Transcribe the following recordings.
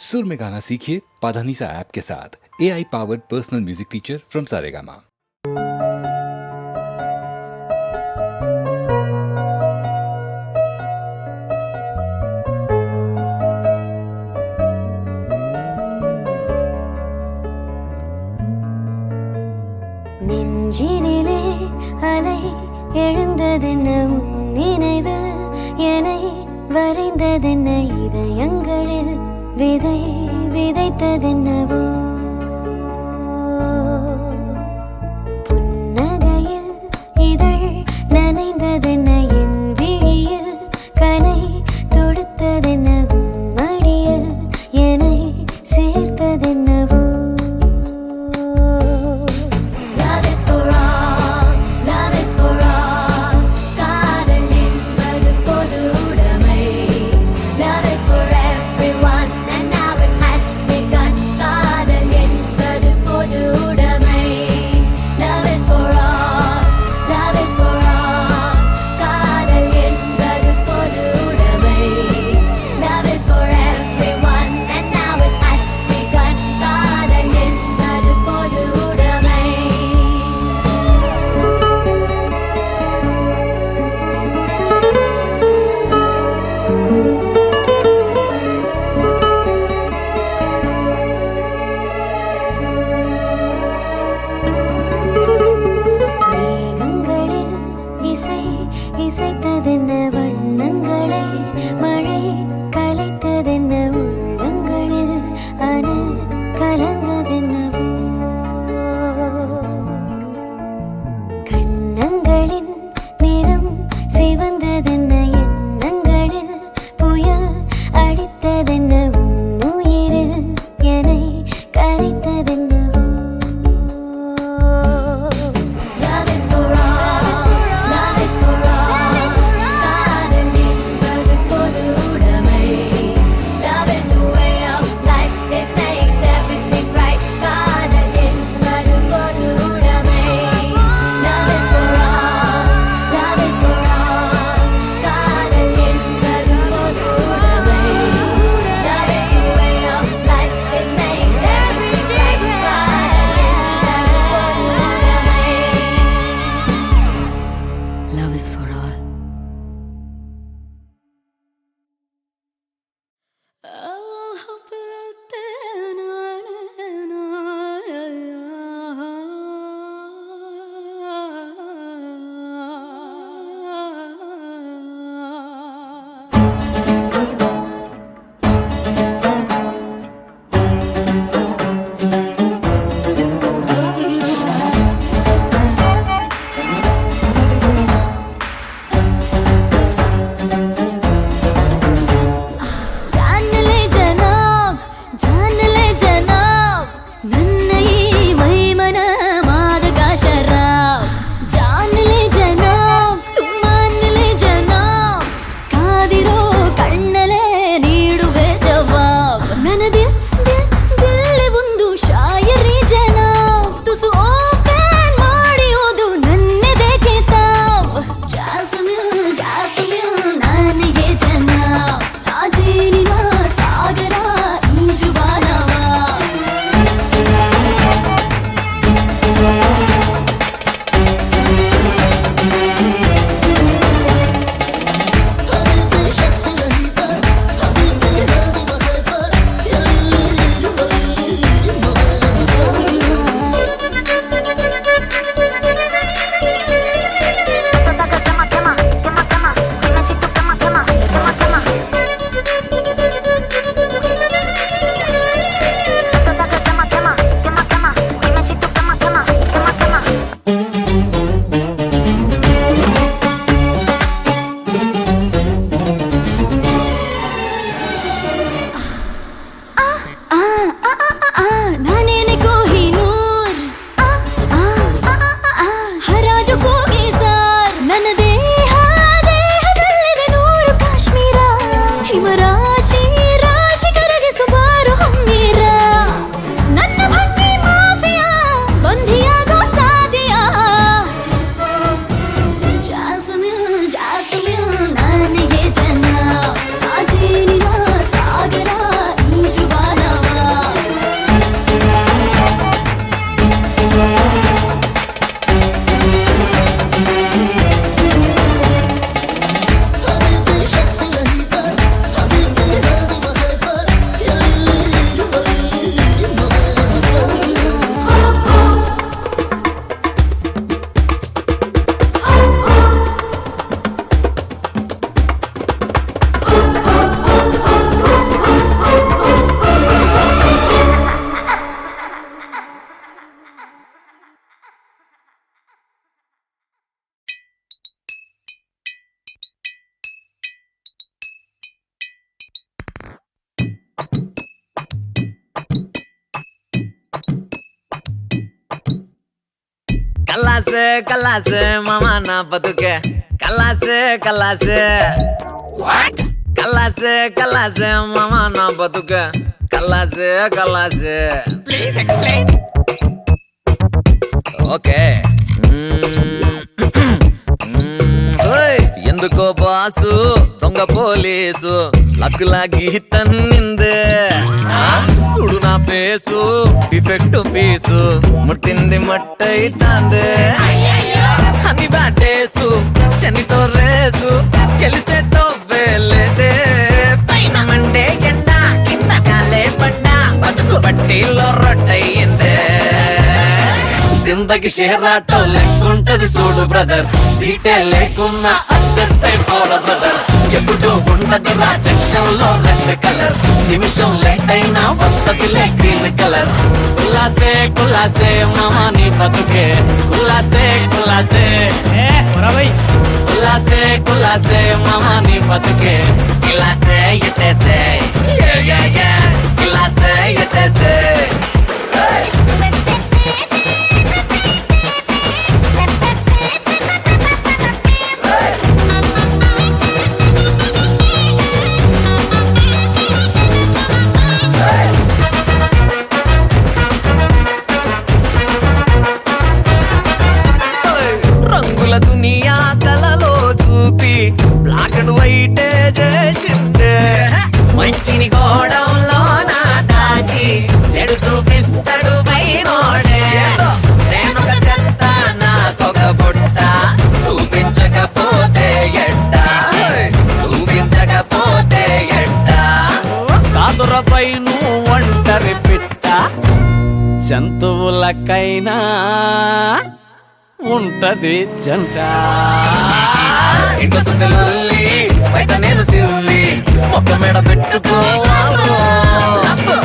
सुर में गाना सीखिए पाधानीसा ऐप के साथ AI powered personal music teacher from Saregama. நெஞ்சினிலே அலை எழுந்ததென்ன உன் நினைவில் என்னை வரைந்ததென்ன இதயங்களில் விதை விதைத்ததென்னவோ புன்னகையில் இதழ் நனைந்ததென்ன என் விழியில் கனை தொடுத்ததென்ன உன் மடியில் என்னை சேர்த்ததென்னவோ Love is for everyone, and now it has begun. காதல் కలాసే కలాసే మామ నా బతుకే కలాసే కలాసే కలాసే కలాసే మామ నా బతుకే కలాసే కలాసే Please explain. ఓకే ఎందుకో బాసు దొంగ పోలీసు లక్కులాగి తన్నిందే చూడు నా ఫేసు డిఫెక్ట్ పీసు ముట్టింది మట్టయితాందే అని బ్యాటేసు శనితో రేసు గెలిసేతో వేలేదే పైన మండే ఎండ కింద కాలే పడ్డా బతుకు బట్టీలో రొట్టయిందే జిందగి షేరాటో లెక్కుంటది చూడు బ్రదర్ సీటే లేకున్నా అడ్జస్ట్ అయిపోరా బ్రదర్ ఎప్పుడు ఉండదు రా జంక్షన్ లో రెడ్ కలర్ నిమిషం లేట్ అయినా వస్తదిలే గ్రీన్ కలర్ కులాసే కులాసే మామా నీ బతుకే కులాసే కులాసే కులాసే కులాసే మామా నీ బతుకే కిలాసే ఎతేసే కిలాసే ఎతేసే రంగుల దునియా కలలో చూపి బ్లాక్ అండ్ వైట్ చేసిందే మంచిని గోడంలో నా దాచి చెడు చూపిస్తాడు పైనోడే నేనొక చెత్త నాకొక బుట్ట చూపించకపోతే ఎట్ట చూపించకపోతే ఎట్ట కాదురపై నువ్వు ఒంటరి పిట్ట జంతువులకైనా ఉంటది జంట ఇంకో సుందెల్లి బయట నేను సిల్లి మొక్క మెడ పెట్టుకోవాలి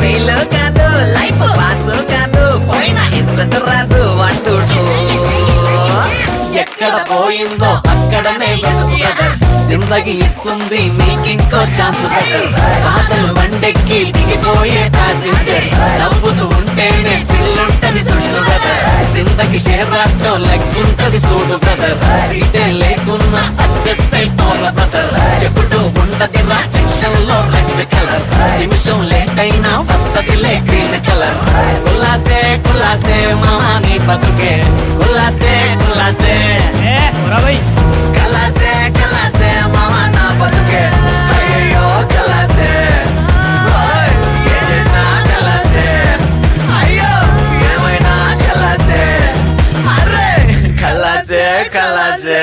ఫెయిల్ కాదు లైఫ్ పాస్ కాదు పోయిన ఇస్తు రాదు అంటూ ఎక్కడ పోయిందో అక్కడనే బతుకు బ్రదర్ జిందగీ ఇస్తుంది నీకింకో ఛాన్స్ బ్రదర్ బాధలు బండెక్కి దిగిపోయే ప్యాసింజర్ నవ్వుతూ ఉంటేనే చిల్లుంటది చుట్టూ బ్రదర్ జిందగీ షేరాటో లెక్కుంటది చూడు బ్రదర్ సీటే లేకున్నా అడ్జస్ట్ అయిపోరా బ్రదర్ ఎప్పుడు ఉండది రా జంక్షన్ లో రెడ్ కలర్ నిమిషం లేట్ అయినా వస్తదిలే గ్రీన్ కలర్ కులాసే కులాసే మామా నీ బతుకే కులాసే కులాసే కలాసే కలాసే మామా నా బతుకే అయ్యో కలాసే ఏ చేసినా కలాసే అయ్యో ఏమైనా కలాసే అరే కలాసే కలాసే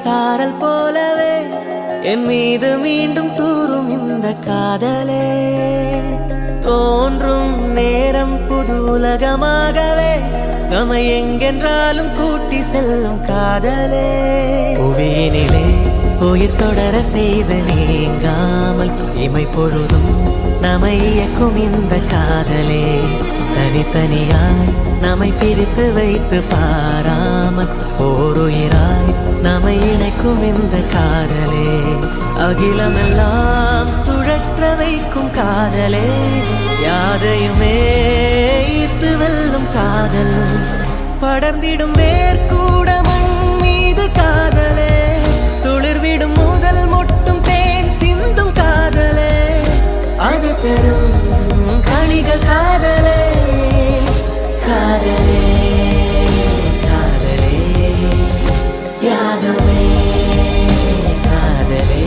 சாரல் போலவே என் மீது மீண்டும் தூரும் இந்த காதலே தோன்றும் நேரம் புது உலகமாகவே நம்மை எங்கென்றாலும் கூட்டி செல்லும் காதலே புவியினிலே உயிர் தொடர செய்து நீங்காமல் இமை பொழுதும் நம்மை இயக்கும் இந்த காதலே தனித்தனியாய் நம்மை பிரித்து வைத்து பாராமல் ஓருயிராய் நம்மை இணைக்கும் இந்த காதலே அகிலமெல்லாம் சுழற்ற வைக்கும் காதலே யாதையுமே ஈர்த்து வெல்லும் காதல் படர்ந்திடும் வேர்க்கூட மண் மீது காதலே துளிர்விடும் முதல் மொட்டும் தேன் சிந்தும் காதலே அது தரும் கணிகள் காதலே காதலே காதலே யாதுமே காதலே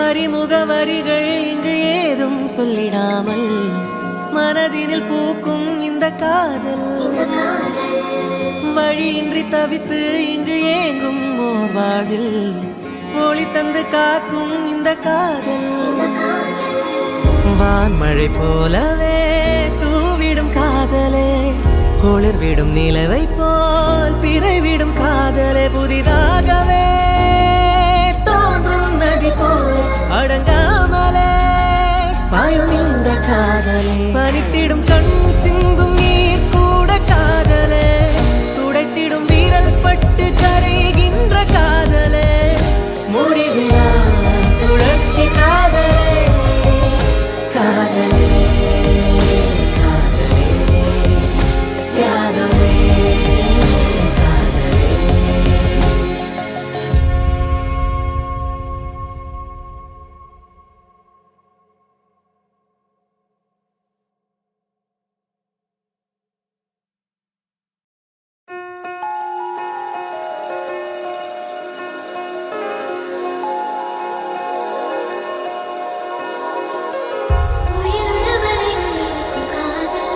அறிமுகவரிகள் இங்கு ஏதும் சொல்லிடாமல் மனதினில் பூக்கும் இந்த காதல் வழியின்றி தவித்து இங்கு ஏங்கும் ஓர் வாழ்வில் ஒளி தந்து காக்கும் இந்த காதல் வான்மழை போலவே தூவிடும் காதலே குளிர்விடும் நிலவை போல் பிறைவிடும் காதலே புதிதாகவே தோன்றும் நதி போல அடங்காமலே பாயும் இந்த காதலே பனித்திடும் கண் சிந்தும் நீர் கூட காதலே துடைத்திடும் வீரல் பட்டு கரைகின்ற காதலே முடிவிலா சுழற்சி காதலே காதலே காதலே யாதுமே உயிருள்ளவரை உயிர்க்கும் காதல்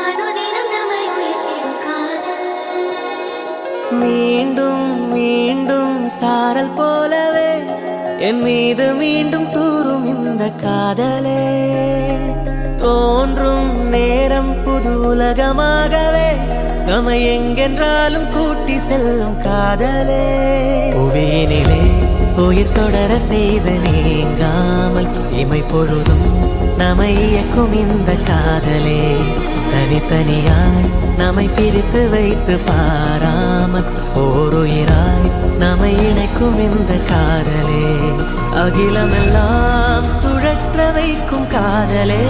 அனுதினம் நம்மை உயிர்ப்பிடும் காதல் மீண்டும் மீண்டும் சாரல் போலவே என் மீது மீண்டும் தூரும் இந்த காதலே தோன்றும் நேரம் புது உலகமாகவே நம்மை எங்கென்றாலும் கூட்டி செல்லும் காதலே புவியினிலே உயிர் தொடர செய்து நீங்காமல் இமை பொழுதும் நம்மை இயக்கும் இந்த காதலே தனித்தனியாய் நம்மை பிரித்து வைத்து பாராமல் ஓருயிராய் நம்மை இணைக்கும் இந்த காதலே அகிலமெல்லாம் சுழற்ற வைக்கும் காதலே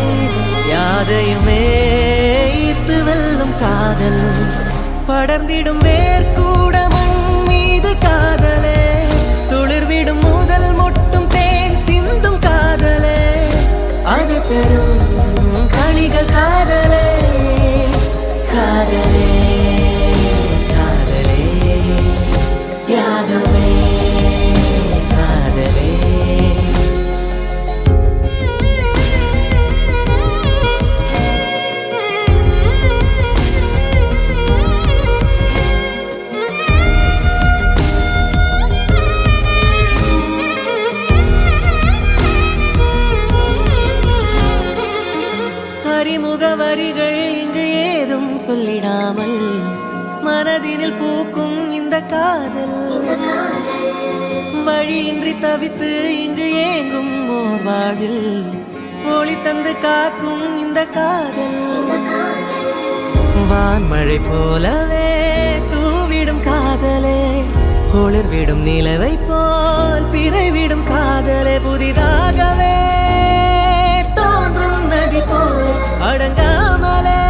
யாதையுமே ஈர்த்து வெல்லும் காதல் படர்ந்திடும் வேர்க்கூட மண் மீது காதலே துளிர்விடும் முதல் மொட்டும் தேன் சிந்தும் காதலே அது தரும் கணிகள் காதலே காதலே காதலே யாதுமே காதலே அறிமுகவரிகள் இங்கு ஏதும் சொல்லிடாமல் மனதினில் பூக்கும் இந்த காதல் வழியின்றி தவித்து இங்கு ஏங்கும் ஓர் வாழ்வில் ஒளி தந்து காக்கும் இந்த காதல் வான்மழை போலவே தூவிடும் காதலே குளிர்விடும் நிலவை போல் பிறைவிடும் காதலே புதிதாகவே தோன்றும் நதி போல அடங்காமலே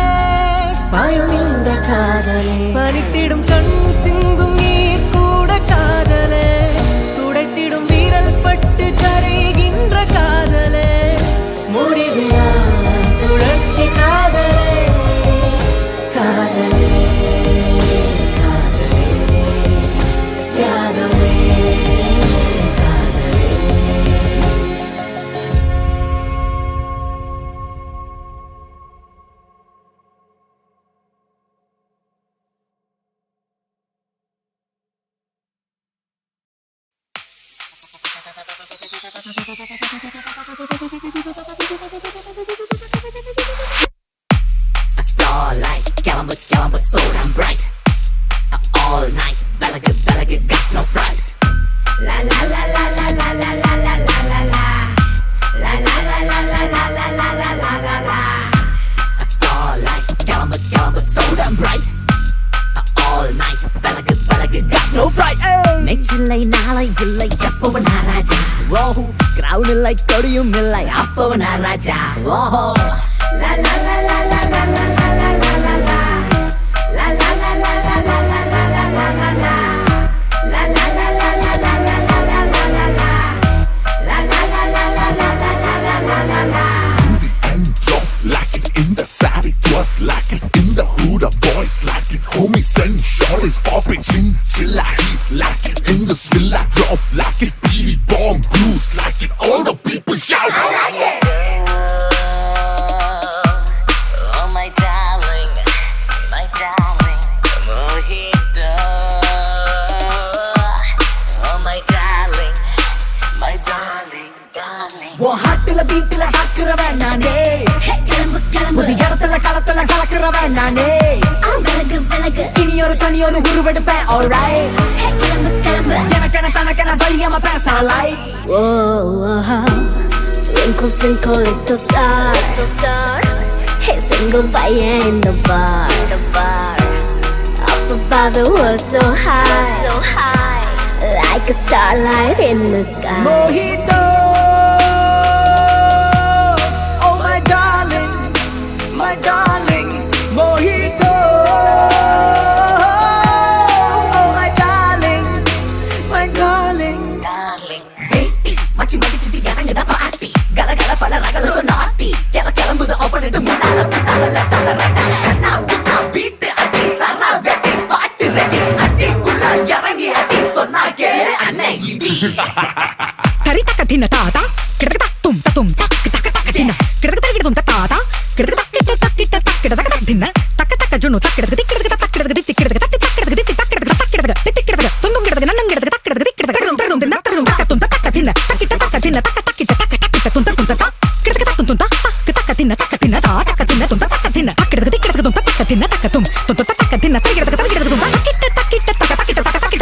பாயும் இந்த காதலே பனித்திடும் கண் சிந்தும் நீர் கூட காதலே துடைத்திடும் வீரல் பட்டு கரைகின்ற காதலே முடிவிலா சுழற்சி காதலே Starlight, கிளம்பு கிளம்பு so damn bright. All night, விலகு விலகு got no fright. La la la la la la la la la la la la. La la la la la la la la la la la la. Starlight, கிளம்பு கிளம்பு so damn bright. All night, விலகு விலகு got no fright. நெற்றிலை நாளை இல்லை எப்பவும் நான் ராஜா. ஓஹோ ground இல்லை கொடியும் இல்லை அப்பவும் நான் ராஜா. ஓஹோ la la la la la la la la la la la la. La la la la la la la la la la la la. La la la la la la la la la la la la. La la la la la la la la la la la. Groovy and drop like it in the savvy twerk like it in the hood of boys like it homies and shorties popping chin chilla heat like it in the villa drop like it beat bomb blues like it all the people shout I like it. Oh my darling, mojito. Oh my darling, darling. உன் ஹாட்டுல பீட்டுல தாக்குறவன் நானே. புது இடத்துல களத்துல கலக்குறவன் நானே. இனி ஒரு தனி ஒரு உருவெடுப்பேன் alright. எனக்கென தனக்கென வழியாம பேசலாம் like. Twinkle, twinkle, little star. Hey, single fire in the bar. Up above the world so high, like a starlight in the sky. Mojito. Oh my darling, mojito. Oh my darling. Baby, machi machi chiti yaranga party. Gala gala pala ragala so naughty. Kela kelambudu opponent munala pinala latala ratala kanna pinna beat adi sara vetti party ready adi kulla yarangi adi sonna kele anne idi. Tarita katina tata, kirata tum tatum tak tak tak katina, kirata kirata tum tata, kirata kirata kirata kirata katina, tak tak junu tak kirata kirata tak kirata kirata kirata tak kirata kirata tak kirata kirata tundung kirata nanang kirata tak kirata kirata tum tum tum tak tum tak katina, tak kirata katina tak tak kirata tum tak tum tak kirata tum tum tak katina tak katina tak katina tum tak katina tak kirata kirata tum tak katina tak tum tum tak katina tak kirata kirata tum tak kirata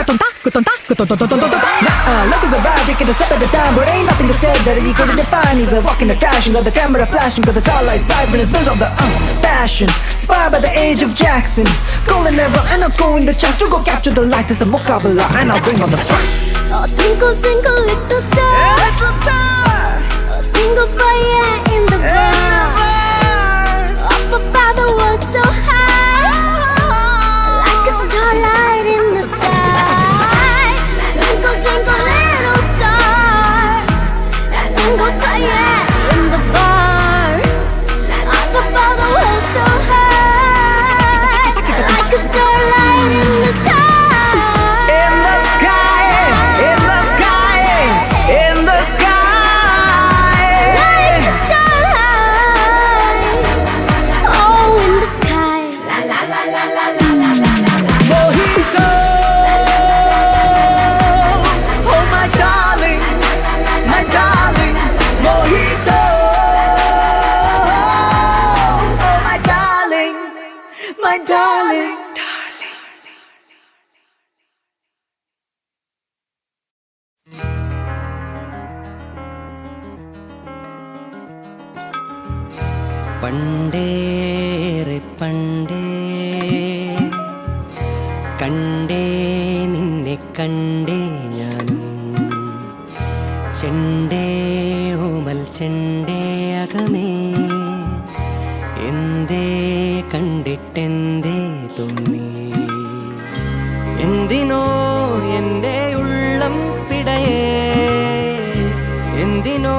tum tak Look is a ride, taking a step at a time, but ain't nothing instead that you couldn't define. He's a walking a crashing, got the camera flashing, got the starlight vibrant, it's built on the passion. Inspired by the age of Jackson, golden era, and I'm scoring the chance to go capture the light. There's a vocabulary, and I'll bring on the front. Oh, twinkle, twinkle, little star. Oh, single fire in the bar. Up above the world so high, like a starlight in the sky. Twinkle, twinkle, little star. Single fire in the bar. Up above the world so high, like a starlight in the sky. In the sky, in the sky, in the sky. Like a starlight. Oh, in the sky. Mojito. Oh my darling, mojito. Oh my darling. പണ്ടേറെ പണ്ടേ കണ്ടേ നിന്നെ കണ്ടേ ഞാനും ചെണ്ടേ ഓമൽ ചെണ്ടേ അകമേ എന്തേ കണ്ടിട്ടെന്തേ തോന്നി എന്തിനോ എൻ്റെ ഉള്ളം പിടയേ എന്തിനോ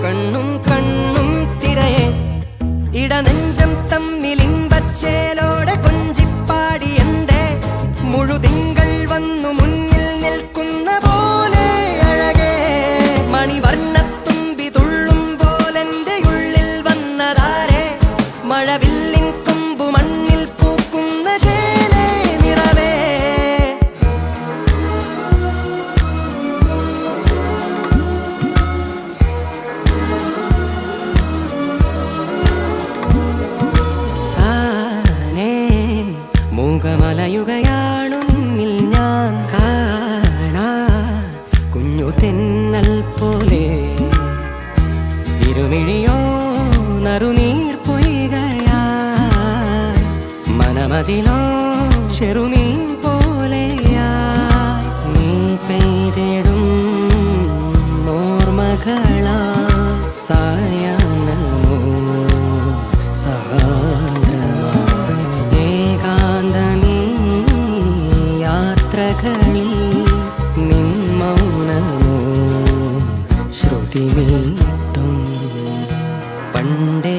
കണ്ണും കണ്ണും തിരയേ ഇടനെഞ്ചം തമ്മിലിമ്പച്ചേലോടെ കൊഞ്ചിപ്പാടി എൻ്റെ മുഴുതിങ്കൾ വന്നു മുന്നിൽ നിൽക്കുന്ന പോലെ അഴകേ മണിവർണ്ണത്തുമ്പി തുള്ളും പോലെൻ്റെ ഉള്ളിൽ വന്നതാരേ മഴവില്ലിൻ കൊമ്പു മണ്ണിൽ പൂക്കുന്ന ചേലേ നിറവേ ഇരുമിഴിയോ നറുനീർ പൊയ്കയായി മനമതിലോ ചെറുമീൻ പോലെയായി നീ പെയ്തിടും ഓർമ്മകളാ സായാഹ്നമോ സഹായമാ ഏകാന്തമീ യാത്രകളിൽ നിൻ മൗനമോ ശ്രുതി മീട്ടും പണ്ടേ